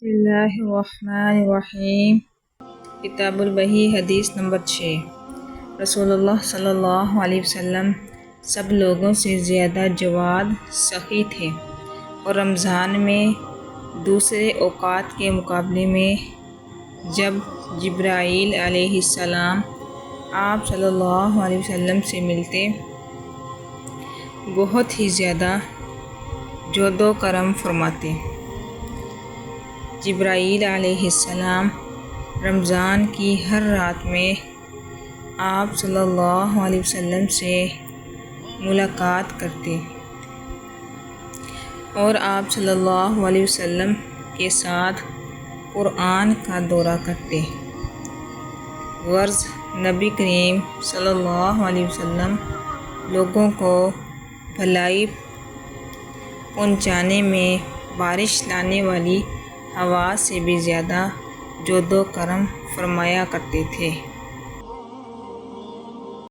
بسم اللہ الرحمن الرحیم۔ کتاب الوحی حدیث نمبر 6۔ رسول اللہ صلی اللہ علیہ وسلم سب لوگوں سے زیادہ جواد سخی تھے، اور رمضان میں دوسرے اوقات کے مقابلے میں جب جبرائیل علیہ السلام آپ صلی اللہ علیہ وسلم سے ملتے بہت ہی زیادہ جود و کرم فرماتے۔ جبرائیل علیہ السلام رمضان کی ہر رات میں آپ صلی اللہ علیہ وسلم سے ملاقات کرتے اور آپ صلی اللہ علیہ وسلم کے ساتھ قرآن کا دورہ کرتے۔ غرض نبی کریم صلی اللہ علیہ وسلم لوگوں کو بھلائی پہنچانے میں بارش لانے والی ہوا سے بھی زیادہ جود و کرم فرمایا کرتے تھے۔